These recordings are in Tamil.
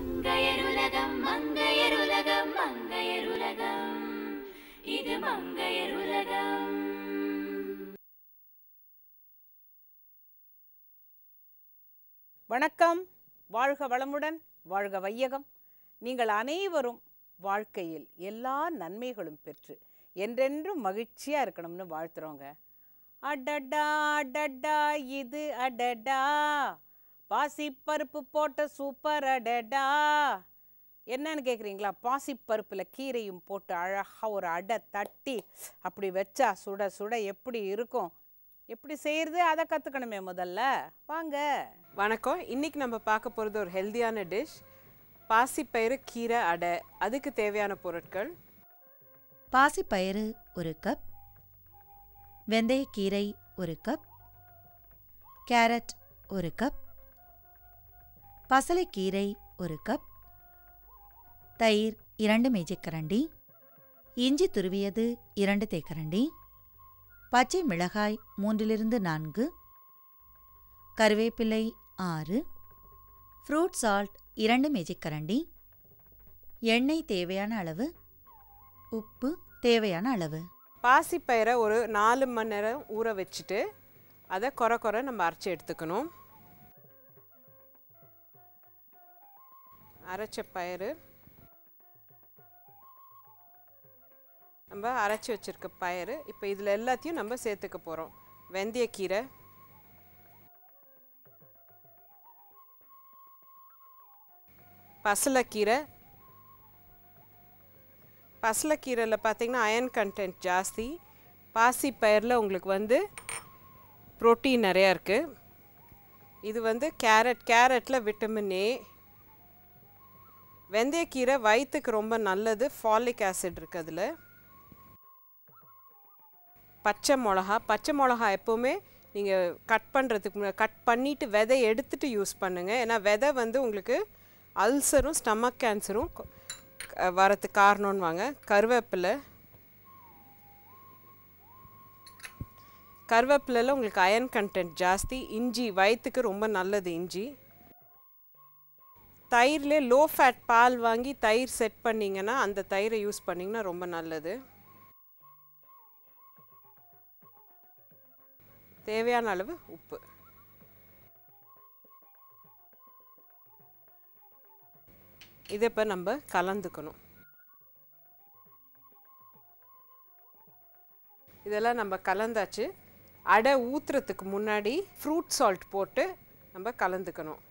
மங்கையருலகம் மங்கையருலகம் மங்கையருலகம் இது மங்கையருலகம். வணக்கம். வாழ்க வளமுடன், வாழ்க வையகம். நீங்கள் அனைவரும் வாழ்க்கையில் எல்லா நன்மைகளும் பெற்று என்றென்றும் மகிழ்ச்சியாக இருக்கணும்னு வாழ்த்துறோங்க. அடடா அடடா இது அடடா, பாசிப்பருப்பு போட்ட சூப்பர் அடடா. என்னன்னு கேட்குறீங்களா? பாசிப்பருப்பில் கீரையும் போட்டு அழகாக ஒரு அடை தட்டி அப்படி வச்சா சுட சுட எப்படி இருக்கும்? எப்படி செய்கிறது அதை கற்றுக்கணுமே முதல்ல. வாங்க. வணக்கம். இன்றைக்கி நம்ம பார்க்க போகிறது ஒரு ஹெல்த்தியான டிஷ், பாசிப்பயிறு கீரை அடை. அதுக்கு தேவையான பொருட்கள்: பாசிப்பயிறு 1 கப், வெந்தயக்கீரை 1 கப், கேரட் 1 கப், பசலைக்கீரை 1 கப், தயிர் 2 மேஜைக்கரண்டி, இஞ்சி துருவியது 2 தேக்கரண்டி, பச்சை மிளகாய் 3-4, கருவேப்பிலை 6, ஃப்ரூட் சால்ட் 2 மேஜைக்கரண்டி, எண்ணெய் தேவையான அளவு, உப்பு தேவையான அளவு. பாசிப்பயிரை ஒரு 4 மணி நேரம் ஊற வச்சுட்டு அதை கொர நம்ம அரைச்சி எடுத்துக்கணும். அரைச்ச பயிறு, நம்ம அரைச்சி வச்சுருக்க பயிறு இப்போ இதில் எல்லாத்தையும் நம்ம சேர்த்துக்க போகிறோம். வெந்தயக்கீரை, பசலைக்கீரை. பசலைக்கீரையில் பார்த்திங்கன்னா அயர்ன் கண்டென்ட் ஜாஸ்தி. பாசிப்பயிரில் உங்களுக்கு புரோட்டீன் நிறையா இருக்குது. இது கேரட்டில் விட்டமின் ஏ. வெந்தயக்கீரை வயிற்றுக்கு ரொம்ப நல்லது, ஃபாலிக் ஆசிட் இருக்குது அதில். பச்சை மிளகா எப்போவுமே நீங்கள் கட் பண்ணுறதுக்கு முன்னாடி கட் பண்ணிவிட்டு விதை எடுத்துகிட்டு யூஸ் பண்ணுங்கள். ஏன்னா விதை உங்களுக்கு அல்சரும் ஸ்டமக் கேன்சரும் வரத்துக்கு காரணம்னு வாங்க. கருவேப்பிலையில் உங்களுக்கு அயர்ன் கண்டென்ட் ஜாஸ்தி. இஞ்சி வயிற்றுக்கு ரொம்ப நல்லது இஞ்சி. தயிர்லேயே லோ ஃபேட் பால் வாங்கி தயிர் செட் பண்ணிங்கன்னா அந்த தயிரை யூஸ் பண்ணிங்கன்னா ரொம்ப நல்லது. தேவையான அளவு உப்பு. இதை இப்போ நம்ம கலந்துக்கணும். இதெல்லாம் நம்ம கலந்தாச்சு. அடை ஊற்றுறதுக்கு முன்னாடி ஃப்ரூட் சால்ட் போட்டு நம்ம கலந்துக்கணும்.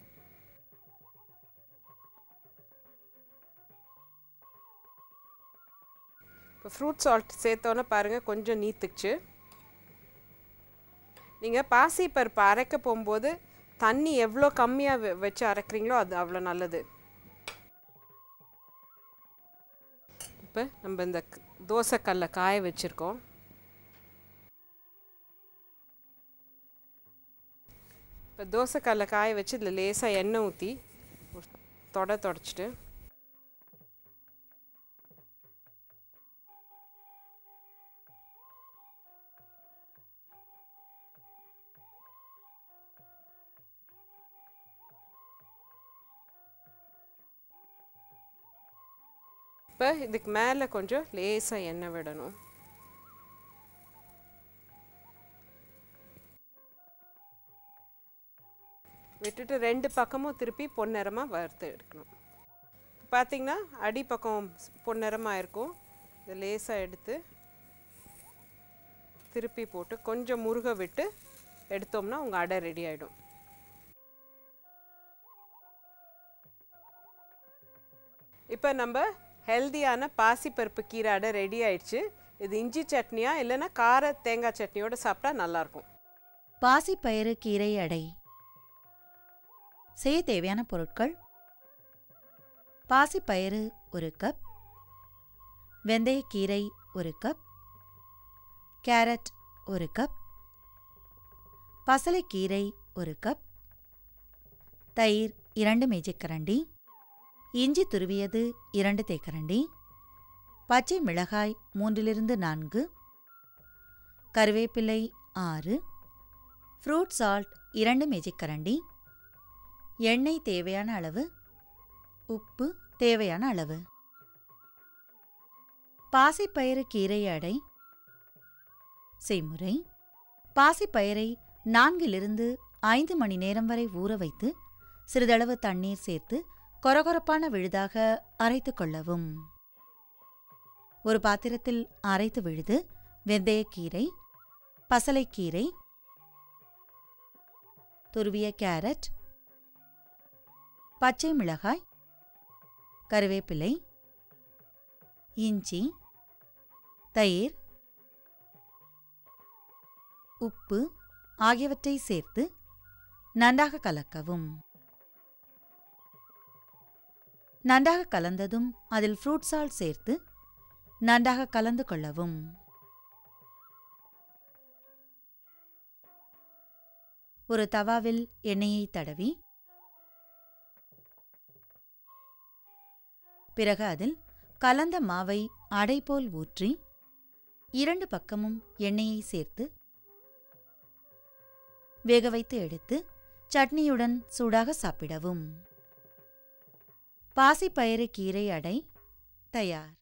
இப்போ ஃப்ரூட் சால்ட் சேர்த்தோன்னே பாருங்கள் கொஞ்சம் நீத்துக்குச்சு. நீங்கள் பாசிப்பருப்பு அரைக்க போகும்போது தண்ணி எவ்வளோ கம்மியாக வச்சு அரைக்கிறீங்களோ அது அவ்வளோ நல்லது. இப்போ நம்ம இந்த தோசைக்கல்லை காய வச்சுருக்கோம். இப்போ தோசைக்கல்லை காய வச்சு இதில் லேசாக எண்ணெய் ஊற்றி தொடச்சிட்டு இப்போ இதுக்கு மேலே கொஞ்சம் லேசாக எண்ணெய் விடணும். விட்டுட்டு 2 பக்கமும் திருப்பி பொன்னிறமாக வறுத்து எடுக்கணும். பார்த்திங்கன்னா அடிப்பக்கம் பொன்னிறமாக இருக்கும். இதை லேசாக எடுத்து திருப்பி போட்டு கொஞ்சம் முருக விட்டு எடுத்தோம்னா உங்கள் அடை ரெடி ஆகிடும். இப்போ நம்ம ஹெல்தியான பாசிப்பருப்பு கீரை அடை ரெடி ஆயிடுச்சு. இது இஞ்சி சட்னியா இல்லைன்னா கார தேங்காய் சட்னியோடு சாப்பிட்டா நல்லாயிருக்கும். பாசிப்பயிறு கீரை அடை செய்ய தேவையான பொருட்கள்: பாசிப்பயிறு 1 கப், வெந்தயக்கீரை 1 கப், கேரட் 1 கப், பசலைக்கீரை 1 கப், தயிர் 2 மேஜைக்கரண்டி, இஞ்சி துருவியது 2 தேக்கரண்டி, பச்சை மிளகாய் 3-4, கருவேப்பிலை 6, ஃப்ரூட் சால்ட் 2 மேஜைக்கரண்டி, எண்ணெய் தேவையான அளவு, உப்பு தேவையான அளவு. பாசிப்பயிறு கீரை அடை செய்முறை. பாசிப்பயிரை 4 to 5 மணி நேரம் வரை ஊற வைத்து சிறிதளவு தண்ணீர் சேர்த்து கொரகொரப்பான விழுதாக அரைத்து கொள்ளவும். ஒரு பாத்திரத்தில் அரைத்து விழுது வெந்தயக்கீரை, பசலைக்கீரை, துருவிய கேரட், பச்சை மிளகாய், கருவேப்பிலை, இஞ்சி, தயிர், உப்பு ஆகியவற்றை சேர்த்து நன்றாக கலக்கவும். நன்றாக கலந்ததும் அதில் ஃப்ரூட் சால்ட் சேர்த்து நன்றாக கலந்து கொள்ளவும். ஒரு தவாவில் எண்ணெயை தடவி பிறகு அதில் கலந்த மாவை அடை போல் ஊற்றி 2 பக்கமும் எண்ணெயை சேர்த்து வேக வைத்து எடுத்து சட்னியுடன் சூடாக சாப்பிடவும். பாசிப்பயிறு கீரை அடை தயார்.